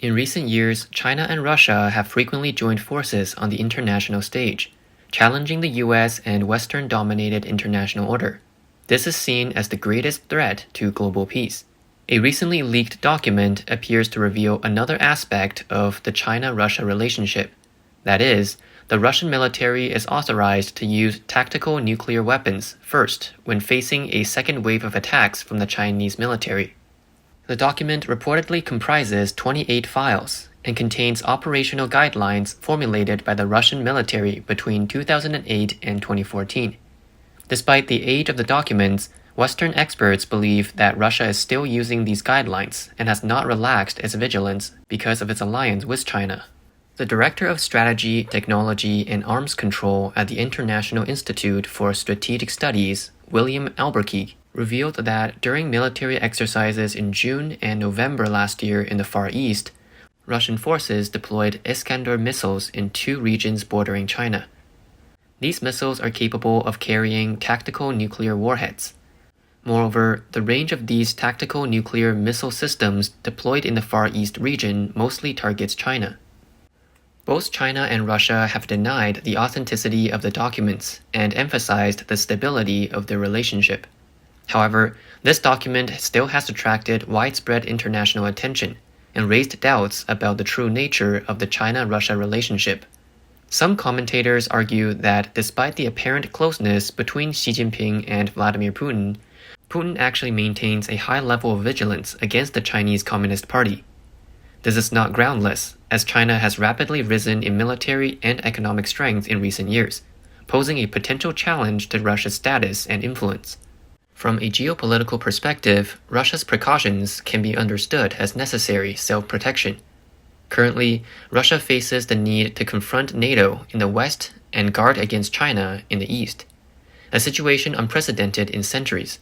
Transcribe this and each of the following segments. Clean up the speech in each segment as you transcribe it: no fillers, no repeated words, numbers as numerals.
In recent years, China and Russia have frequently joined forces on the international stage, challenging the US and Western-dominated international order. This is seen as the greatest threat to global peace. A recently leaked document appears to reveal another aspect of the China-Russia relationship. That is, the Russian military is authorized to use tactical nuclear weapons first when facing a second wave of attacks from the Chinese military. The document reportedly comprises 28 files and contains operational guidelines formulated by the Russian military between 2008 and 2014. Despite the age of the documents, Western experts believe that Russia is still using these guidelines and has not relaxed its vigilance because of its alliance with China. The Director of Strategy, Technology, and Arms Control at the International Institute for Strategic Studies, William Alberkey, revealed that during military exercises in June and November last year in the Far East, Russian forces deployed Iskander missiles in 2 regions bordering China. These missiles are capable of carrying tactical nuclear warheads. Moreover, the range of these tactical nuclear missile systems deployed in the Far East region mostly targets China. Both China and Russia have denied the authenticity of the documents and emphasized the stability of their relationship. However, this document still has attracted widespread international attention and raised doubts about the true nature of the China-Russia relationship. Some commentators argue that despite the apparent closeness between Xi Jinping and Vladimir Putin, Putin actually maintains a high level of vigilance against the Chinese Communist Party. This is not groundless, as China has rapidly risen in military and economic strength in recent years, posing a potential challenge to Russia's status and influence. From a geopolitical perspective, Russia's precautions can be understood as necessary self-protection. Currently, Russia faces the need to confront NATO in the west and guard against China in the east, a situation unprecedented in centuries.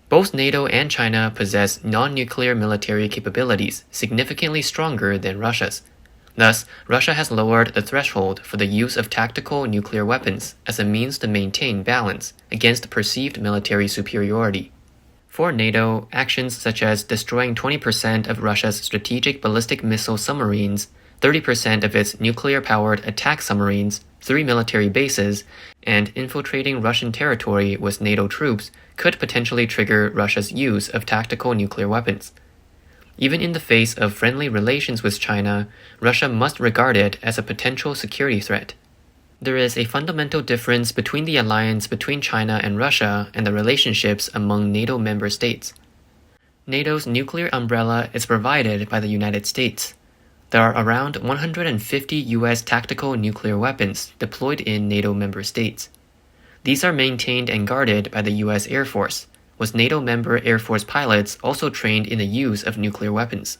Both NATO and China possess non-nuclear military capabilities significantly stronger than Russia's. Thus, Russia has lowered the threshold for the use of tactical nuclear weapons as a means to maintain balance against perceived military superiority. For NATO, actions such as destroying 20% of Russia's strategic ballistic missile submarines, 30% of its nuclear-powered attack submarines, 3 military bases, and infiltrating Russian territory with NATO troops could potentially trigger Russia's use of tactical nuclear weapons. Even in the face of friendly relations with China, Russia must regard it as a potential security threat. There is a fundamental difference between the alliance between China and Russia and the relationships among NATO member states. NATO's nuclear umbrella is provided by the United States. There are around 150 U.S. tactical nuclear weapons deployed in NATO member states. These are maintained and guarded by the U.S. Air Force, with NATO member Air Force pilots also trained in the use of nuclear weapons.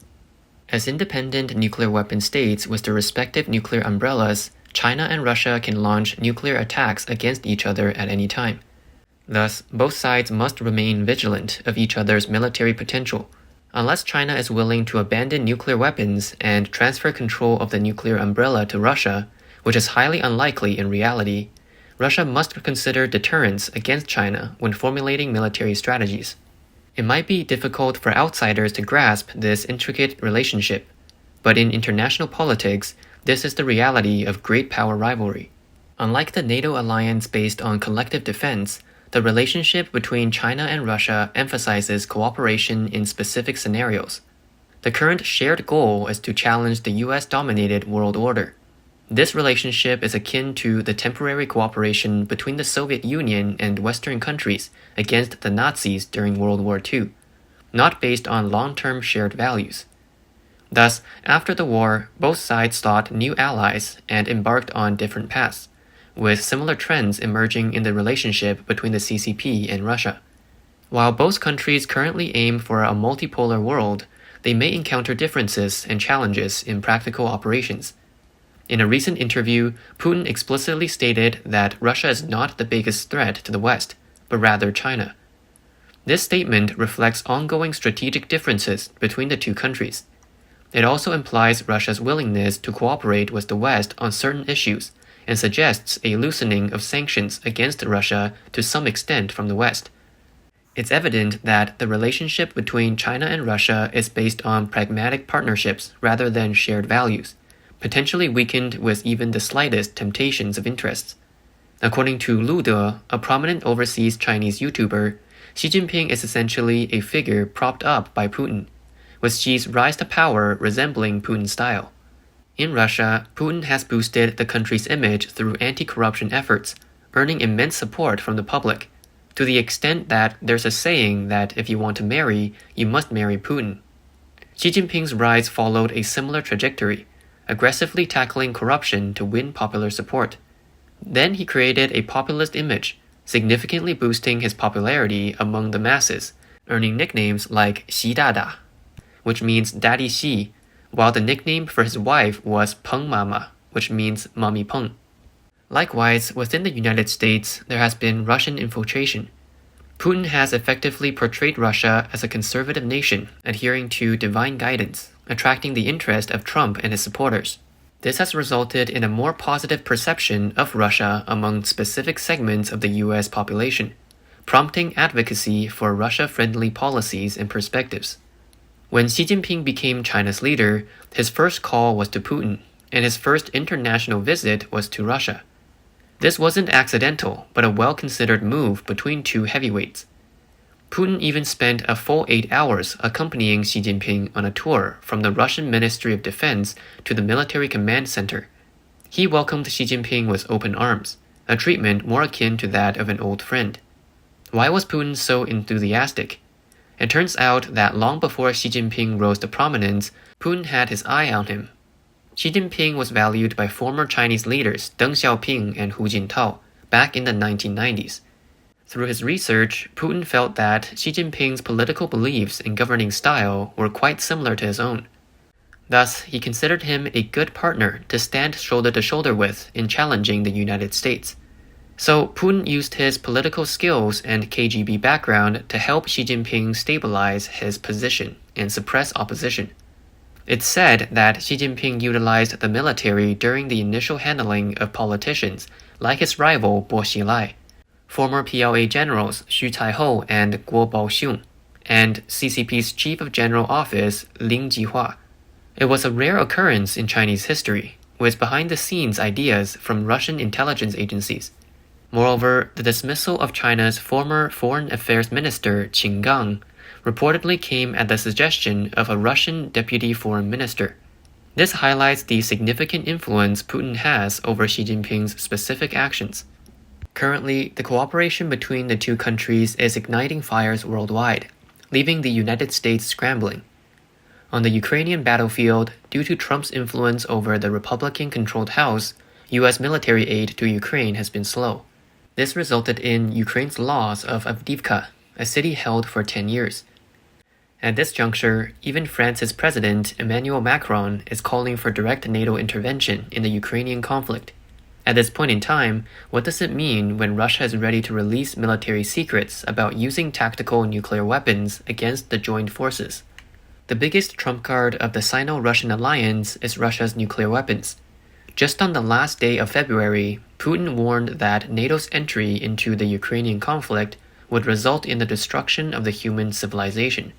As independent nuclear weapon states with their respective nuclear umbrellas, China and Russia can launch nuclear attacks against each other at any time. Thus, both sides must remain vigilant of each other's military potential. Unless China is willing to abandon nuclear weapons and transfer control of the nuclear umbrella to Russia, which is highly unlikely in reality, Russia must consider deterrence against China when formulating military strategies. It might be difficult for outsiders to grasp this intricate relationship, but in international politics, this is the reality of great power rivalry. Unlike the NATO alliance based on collective defense, the relationship between China and Russia emphasizes cooperation in specific scenarios. The current shared goal is to challenge the US-dominated world order. This relationship is akin to the temporary cooperation between the Soviet Union and Western countries against the Nazis during World War II, not based on long-term shared values. Thus, after the war, both sides sought new allies and embarked on different paths, with similar trends emerging in the relationship between the CCP and Russia. While both countries currently aim for a multipolar world, they may encounter differences and challenges in practical operations. In a recent interview, Putin explicitly stated that Russia is not the biggest threat to the West, but rather China. This statement reflects ongoing strategic differences between the two countries. It also implies Russia's willingness to cooperate with the West on certain issues and suggests a loosening of sanctions against Russia to some extent from the West. It's evident that the relationship between China and Russia is based on pragmatic partnerships rather than shared values, potentially weakened with even the slightest temptations of interests. According to Lu De, a prominent overseas Chinese YouTuber, Xi Jinping is essentially a figure propped up by Putin, with Xi's rise to power resembling Putin's style. In Russia, Putin has boosted the country's image through anti-corruption efforts, earning immense support from the public, to the extent that there's a saying that if you want to marry, you must marry Putin. Xi Jinping's rise followed a similar trajectory, aggressively tackling corruption to win popular support. Then he created a populist image, significantly boosting his popularity among the masses, earning nicknames like Xi Dada, which means Daddy Xi, while the nickname for his wife was Peng Mama, which means Mommy Peng. Likewise, within the United States, there has been Russian infiltration. Putin has effectively portrayed Russia as a conservative nation adhering to divine guidance, attracting the interest of Trump and his supporters. This has resulted in a more positive perception of Russia among specific segments of the US population, prompting advocacy for Russia-friendly policies and perspectives. When Xi Jinping became China's leader, his first call was to Putin, and his first international visit was to Russia. This wasn't accidental, but a well-considered move between two heavyweights. Putin even spent a full 8 hours accompanying Xi Jinping on a tour from the Russian Ministry of Defense to the Military Command Center. He welcomed Xi Jinping with open arms, a treatment more akin to that of an old friend. Why was Putin so enthusiastic? It turns out that long before Xi Jinping rose to prominence, Putin had his eye on him. Xi Jinping was valued by former Chinese leaders Deng Xiaoping and Hu Jintao back in the 1990s. Through his research, Putin felt that Xi Jinping's political beliefs and governing style were quite similar to his own. Thus, he considered him a good partner to stand shoulder to shoulder with in challenging the United States. So Putin used his political skills and KGB background to help Xi Jinping stabilize his position and suppress opposition. It's said that Xi Jinping utilized the military during the initial handling of politicians like his rival Bo Xilai, former PLA generals Xu Caihou and Guo Baoxiong, and CCP's Chief of General Office Lin Jihua. It was a rare occurrence in Chinese history, with behind-the-scenes ideas from Russian intelligence agencies. Moreover, the dismissal of China's former Foreign Affairs Minister Qin Gang reportedly came at the suggestion of a Russian deputy foreign minister. This highlights the significant influence Putin has over Xi Jinping's specific actions. Currently, the cooperation between the two countries is igniting fires worldwide, leaving the United States scrambling. On the Ukrainian battlefield, due to Trump's influence over the Republican-controlled House, U.S. military aid to Ukraine has been slow. This resulted in Ukraine's loss of Avdiivka, a city held for 10 years. At this juncture, even France's President Emmanuel Macron is calling for direct NATO intervention in the Ukrainian conflict. At this point in time, what does it mean when Russia is ready to release military secrets about using tactical nuclear weapons against the joined forces? The biggest trump card of the Sino-Russian alliance is Russia's nuclear weapons. Just on the last day of February, Putin warned that NATO's entry into the Ukrainian conflict would result in the destruction of the human civilization.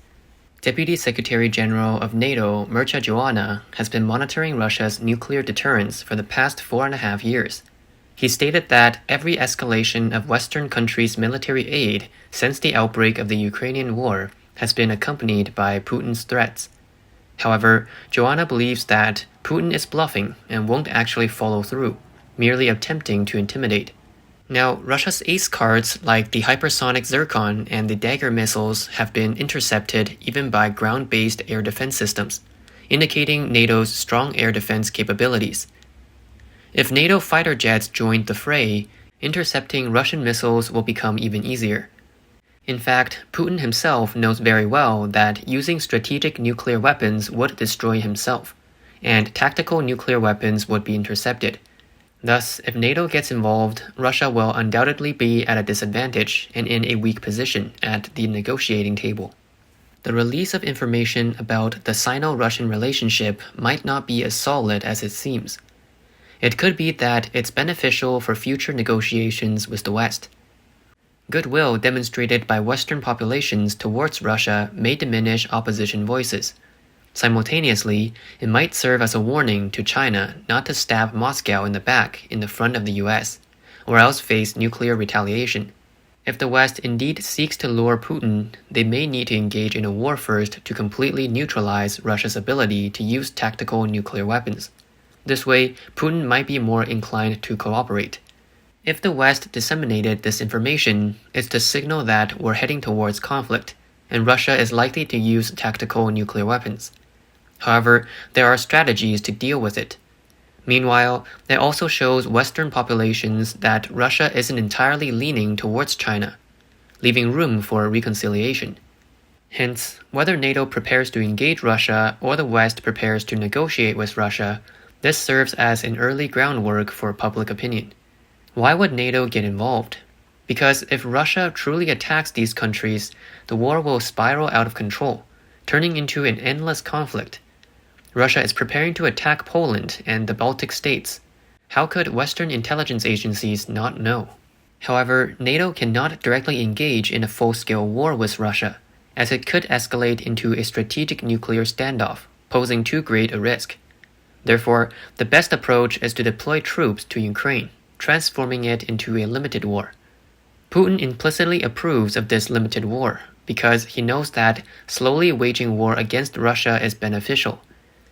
Deputy Secretary General of NATO Mircea Joanna has been monitoring Russia's nuclear deterrence for the past 4.5 years. He stated that every escalation of Western countries' military aid since the outbreak of the Ukrainian war has been accompanied by Putin's threats. However, Joanna believes that Putin is bluffing and won't actually follow through, merely attempting to intimidate. Now, Russia's ace cards like the hypersonic Zircon and the Dagger missiles have been intercepted even by ground-based air defense systems, indicating NATO's strong air defense capabilities. If NATO fighter jets joined the fray, intercepting Russian missiles will become even easier. In fact, Putin himself knows very well that using strategic nuclear weapons would destroy himself, and tactical nuclear weapons would be intercepted. Thus, if NATO gets involved, Russia will undoubtedly be at a disadvantage and in a weak position at the negotiating table. The release of information about the Sino-Russian relationship might not be as solid as it seems. It could be that it's beneficial for future negotiations with the West. Goodwill demonstrated by Western populations towards Russia may diminish opposition voices. Simultaneously, it might serve as a warning to China not to stab Moscow in the back in the front of the US, or else face nuclear retaliation. If the West indeed seeks to lure Putin, they may need to engage in a war first to completely neutralize Russia's ability to use tactical nuclear weapons. This way, Putin might be more inclined to cooperate. If the West disseminated this information, it's to signal that we're heading towards conflict, and Russia is likely to use tactical nuclear weapons. However, there are strategies to deal with it. Meanwhile, it also shows Western populations that Russia isn't entirely leaning towards China, leaving room for reconciliation. Hence, whether NATO prepares to engage Russia or the West prepares to negotiate with Russia, this serves as an early groundwork for public opinion. Why would NATO get involved? Because if Russia truly attacks these countries, the war will spiral out of control, turning into an endless conflict. Russia is preparing to attack Poland and the Baltic states. How could Western intelligence agencies not know? However, NATO cannot directly engage in a full-scale war with Russia, as it could escalate into a strategic nuclear standoff, posing too great a risk. Therefore, the best approach is to deploy troops to Ukraine, transforming it into a limited war. Putin implicitly approves of this limited war, because he knows that slowly waging war against Russia is beneficial.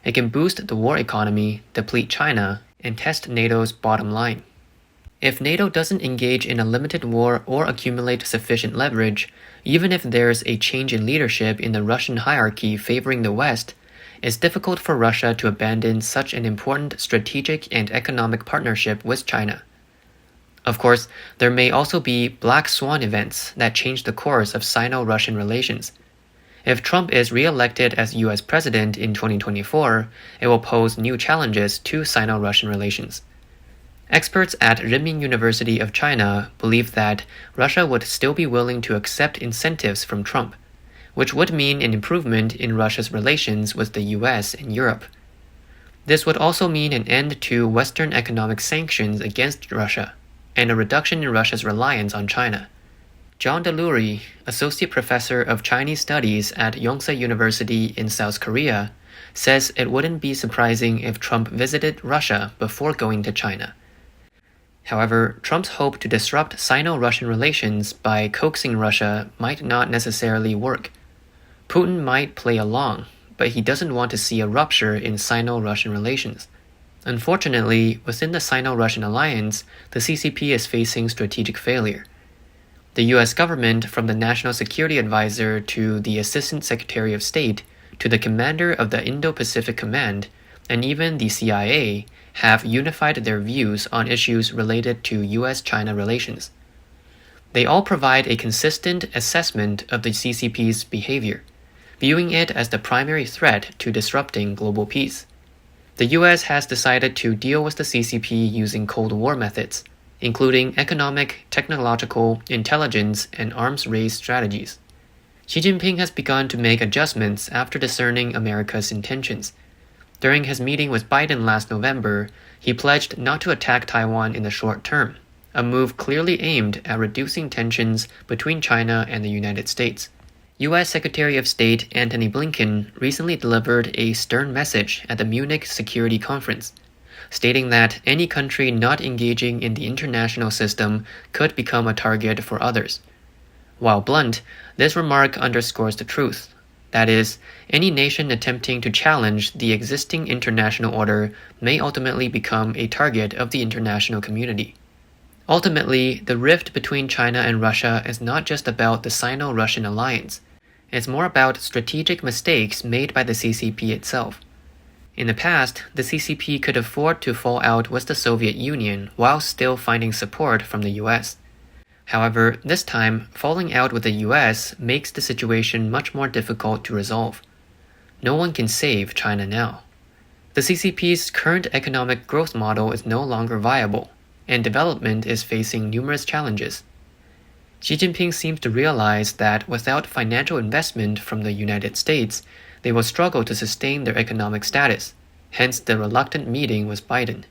It can boost the war economy, deplete China, and test NATO's bottom line. If NATO doesn't engage in a limited war or accumulate sufficient leverage, even if there's a change in leadership in the Russian hierarchy favoring the West, it's difficult for Russia to abandon such an important strategic and economic partnership with China. Of course, there may also be black swan events that change the course of Sino-Russian relations. If Trump is re-elected as US president in 2024, it will pose new challenges to Sino-Russian relations. Experts at Renmin University of China believe that Russia would still be willing to accept incentives from Trump, which would mean an improvement in Russia's relations with the US and Europe. This would also mean an end to Western economic sanctions against Russia, and a reduction in Russia's reliance on China. John Delury, Associate Professor of Chinese Studies at Yonsei University in South Korea, says it wouldn't be surprising if Trump visited Russia before going to China. However, Trump's hope to disrupt Sino-Russian relations by coaxing Russia might not necessarily work. Putin might play along, but he doesn't want to see a rupture in Sino-Russian relations. Unfortunately, within the Sino-Russian alliance, the CCP is facing strategic failure. The US government, from the National Security Advisor to the Assistant Secretary of State to the commander of the Indo-Pacific Command, and even the CIA, have unified their views on issues related to US-China relations. They all provide a consistent assessment of the CCP's behavior, viewing it as the primary threat to disrupting global peace. The US has decided to deal with the CCP using Cold War methods, including economic, technological, intelligence, and arms race strategies. Xi Jinping has begun to make adjustments after discerning America's intentions. During his meeting with Biden last November, he pledged not to attack Taiwan in the short term, a move clearly aimed at reducing tensions between China and the United States. U.S. Secretary of State Antony Blinken recently delivered a stern message at the Munich Security Conference, stating that any country not engaging in the international system could become a target for others. While blunt, this remark underscores the truth. That is, any nation attempting to challenge the existing international order may ultimately become a target of the international community. Ultimately, the rift between China and Russia is not just about the Sino-Russian alliance. It's more about strategic mistakes made by the CCP itself. In the past, the CCP could afford to fall out with the Soviet Union while still finding support from the US. However, this time, falling out with the US makes the situation much more difficult to resolve. No one can save China now. The CCP's current economic growth model is no longer viable, and development is facing numerous challenges. Xi Jinping seems to realize that without financial investment from the United States, they will struggle to sustain their economic status, hence the reluctant meeting with Biden.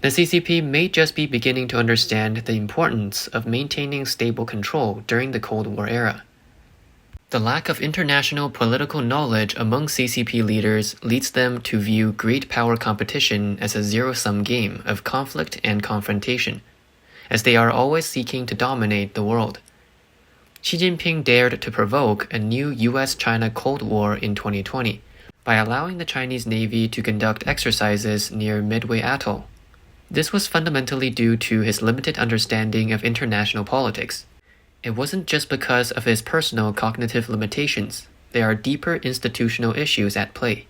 The CCP may just be beginning to understand the importance of maintaining stable control during the Cold War era. The lack of international political knowledge among CCP leaders leads them to view great power competition as a zero-sum game of conflict and confrontation, as they are always seeking to dominate the world. Xi Jinping dared to provoke a new US-China Cold War in 2020 by allowing the Chinese Navy to conduct exercises near Midway Atoll. This was fundamentally due to his limited understanding of international politics. It wasn't just because of his personal cognitive limitations. There are deeper institutional issues at play.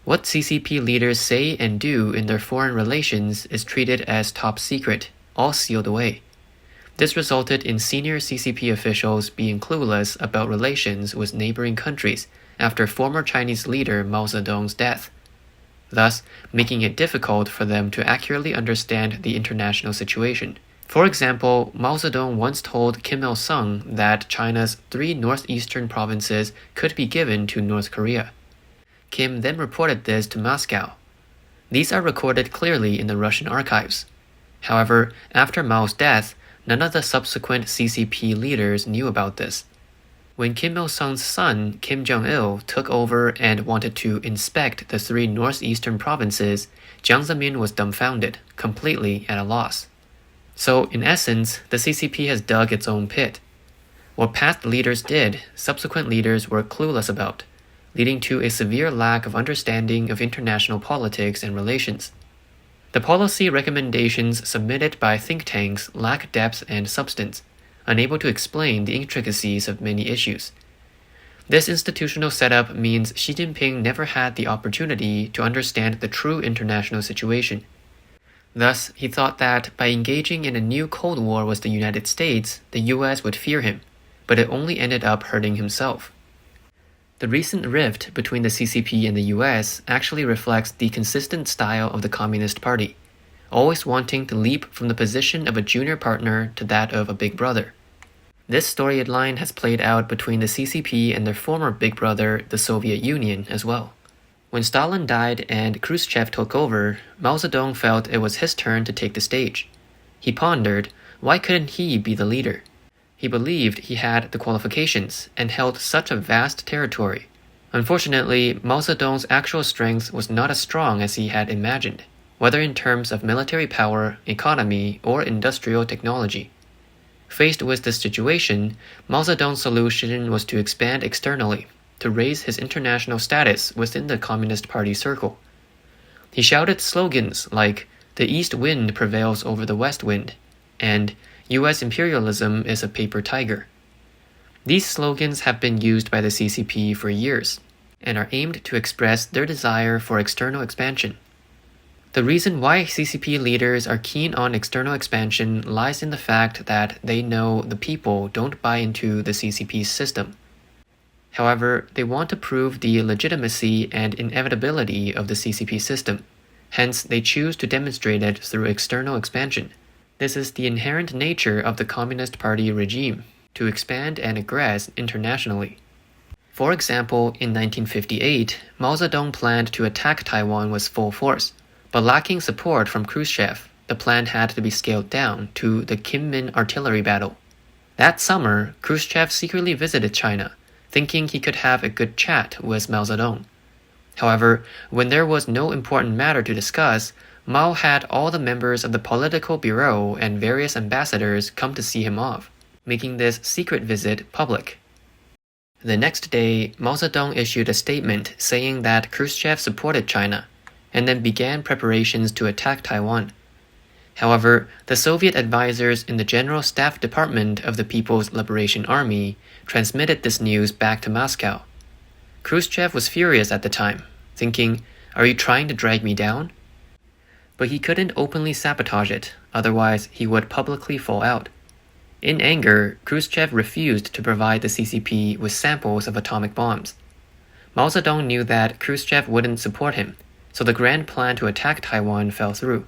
What CCP leaders say and do in their foreign relations is treated as top secret, all sealed away. This resulted in senior CCP officials being clueless about relations with neighboring countries after former Chinese leader Mao Zedong's death, thus making it difficult for them to accurately understand the international situation. For example, Mao Zedong once told Kim Il-sung that China's 3 northeastern provinces could be given to North Korea. Kim then reported this to Moscow. These are recorded clearly in the Russian archives. However, after Mao's death, none of the subsequent CCP leaders knew about this. When Kim Il-sung's son, Kim Jong-il, took over and wanted to inspect the 3 northeastern provinces, Jiang Zemin was dumbfounded, completely at a loss. So, in essence, the CCP has dug its own pit. What past leaders did, subsequent leaders were clueless about, leading to a severe lack of understanding of international politics and relations. The policy recommendations submitted by think tanks lack depth and substance, unable to explain the intricacies of many issues. This institutional setup means Xi Jinping never had the opportunity to understand the true international situation. Thus, he thought that by engaging in a new Cold War with the United States, the US would fear him, but it only ended up hurting himself. The recent rift between the CCP and the US actually reflects the consistent style of the Communist Party, always wanting to leap from the position of a junior partner to that of a big brother. This storyline has played out between the CCP and their former big brother, the Soviet Union, as well. When Stalin died and Khrushchev took over, Mao Zedong felt it was his turn to take the stage. He pondered, why couldn't he be the leader? He believed he had the qualifications and held such a vast territory. Unfortunately, Mao Zedong's actual strength was not as strong as he had imagined, whether in terms of military power, economy, or industrial technology. Faced with this situation, Mao Zedong's solution was to expand externally, to raise his international status within the Communist Party circle. He shouted slogans like, "The East Wind prevails over the West Wind," and "US imperialism is a paper tiger." These slogans have been used by the CCP for years, and are aimed to express their desire for external expansion. The reason why CCP leaders are keen on external expansion lies in the fact that they know the people don't buy into the CCP's system. However, they want to prove the legitimacy and inevitability of the CCP system. Hence, they choose to demonstrate it through external expansion. This is the inherent nature of the Communist Party regime, to expand and aggress internationally. For example, in 1958, Mao Zedong planned to attack Taiwan with full force, but lacking support from Khrushchev, the plan had to be scaled down to the Kinmen artillery battle. That summer, Khrushchev secretly visited China, thinking he could have a good chat with Mao Zedong. However, when there was no important matter to discuss, Mao had all the members of the political bureau and various ambassadors come to see him off, making this secret visit public. The next day, Mao Zedong issued a statement saying that Khrushchev supported China, and then began preparations to attack Taiwan. However, the Soviet advisors in the General Staff Department of the People's Liberation Army transmitted this news back to Moscow. Khrushchev was furious at the time, thinking, "Are you trying to drag me down?" But he couldn't openly sabotage it, otherwise he would publicly fall out. In anger, Khrushchev refused to provide the CCP with samples of atomic bombs. Mao Zedong knew that Khrushchev wouldn't support him, so the grand plan to attack Taiwan fell through.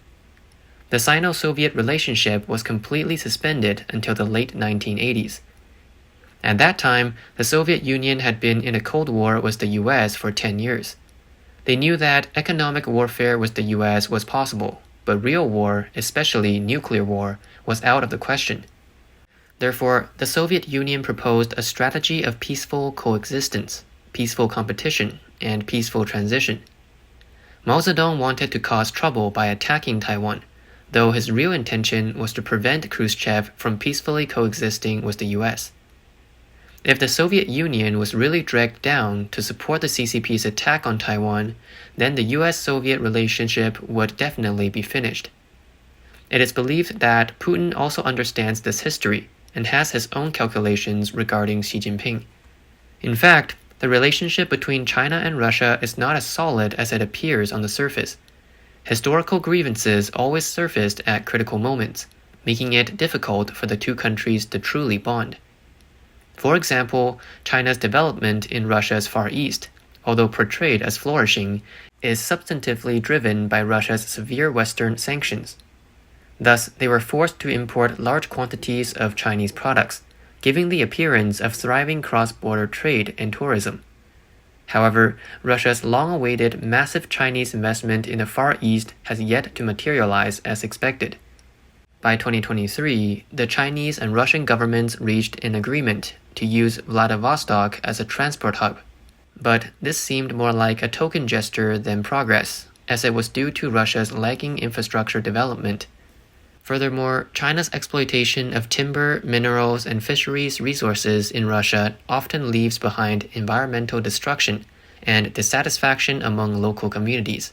The Sino-Soviet relationship was completely suspended until the late 1980s. At that time, the Soviet Union had been in a Cold War with the US for 10 years. They knew that economic warfare with the US was possible, but real war, especially nuclear war, was out of the question. Therefore, the Soviet Union proposed a strategy of peaceful coexistence, peaceful competition, and peaceful transition. Mao Zedong wanted to cause trouble by attacking Taiwan, though his real intention was to prevent Khrushchev from peacefully coexisting with the US. If the Soviet Union was really dragged down to support the CCP's attack on Taiwan, then the US-Soviet relationship would definitely be finished. It is believed that Putin also understands this history and has his own calculations regarding Xi Jinping. In fact, the relationship between China and Russia is not as solid as it appears on the surface. Historical grievances always surfaced at critical moments, making it difficult for the two countries to truly bond. For example, China's development in Russia's Far East, although portrayed as flourishing, is substantively driven by Russia's severe Western sanctions. Thus, they were forced to import large quantities of Chinese products, giving the appearance of thriving cross-border trade and tourism. However, Russia's long-awaited massive Chinese investment in the Far East has yet to materialize as expected. By 2023, the Chinese and Russian governments reached an agreement to use Vladivostok as a transport hub. But this seemed more like a token gesture than progress, as it was due to Russia's lagging infrastructure development. Furthermore, China's exploitation of timber, minerals, and fisheries resources in Russia often leaves behind environmental destruction and dissatisfaction among local communities.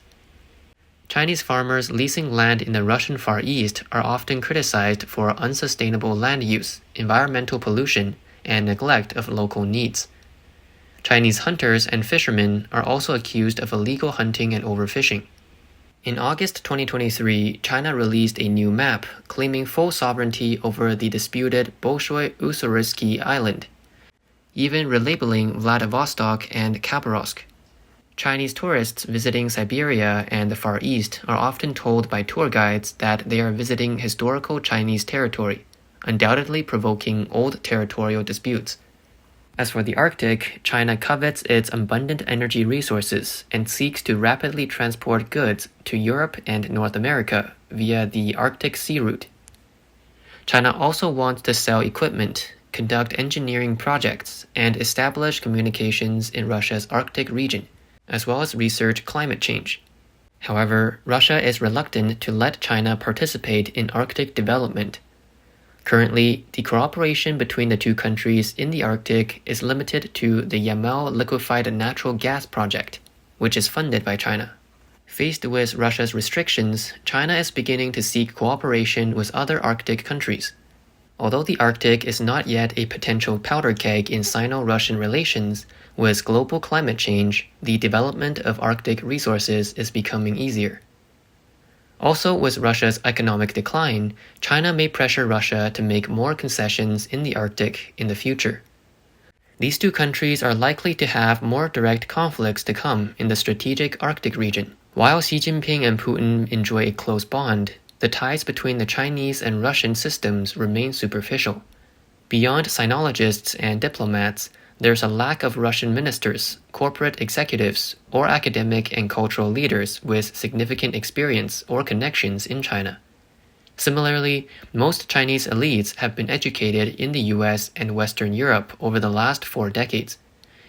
Chinese farmers leasing land in the Russian Far East are often criticized for unsustainable land use, environmental pollution, and neglect of local needs. Chinese hunters and fishermen are also accused of illegal hunting and overfishing. In August 2023, China released a new map claiming full sovereignty over the disputed Bolshoi-Ussuriski Island, even relabeling Vladivostok and Khabarovsk. Chinese tourists visiting Siberia and the Far East are often told by tour guides that they are visiting historical Chinese territory, undoubtedly provoking old territorial disputes. As for the Arctic, China covets its abundant energy resources and seeks to rapidly transport goods to Europe and North America via the Arctic Sea Route. China also wants to sell equipment, conduct engineering projects, and establish communications in Russia's Arctic region, as well as research climate change. However, Russia is reluctant to let China participate in Arctic development. Currently, the cooperation between the two countries in the Arctic is limited to the Yamal liquefied natural gas project, which is funded by China. Faced with Russia's restrictions, China is beginning to seek cooperation with other Arctic countries. Although the Arctic is not yet a potential powder keg in Sino-Russian relations, with global climate change, the development of Arctic resources is becoming easier. Also, with Russia's economic decline, China may pressure Russia to make more concessions in the Arctic in the future. These two countries are likely to have more direct conflicts to come in the strategic Arctic region. While Xi Jinping and Putin enjoy a close bond, the ties between the Chinese and Russian systems remain superficial. Beyond sinologists and diplomats, there's a lack of Russian ministers, corporate executives, or academic and cultural leaders with significant experience or connections in China. Similarly, most Chinese elites have been educated in the US and Western Europe over the last 4 decades,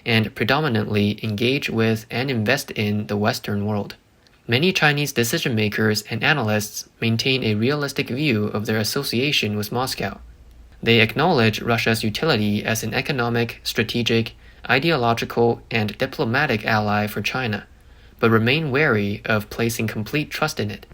and predominantly engage with and invest in the Western world. Many Chinese decision-makers and analysts maintain a realistic view of their association with Moscow. They acknowledge Russia's utility as an economic, strategic, ideological, and diplomatic ally for China, but remain wary of placing complete trust in it.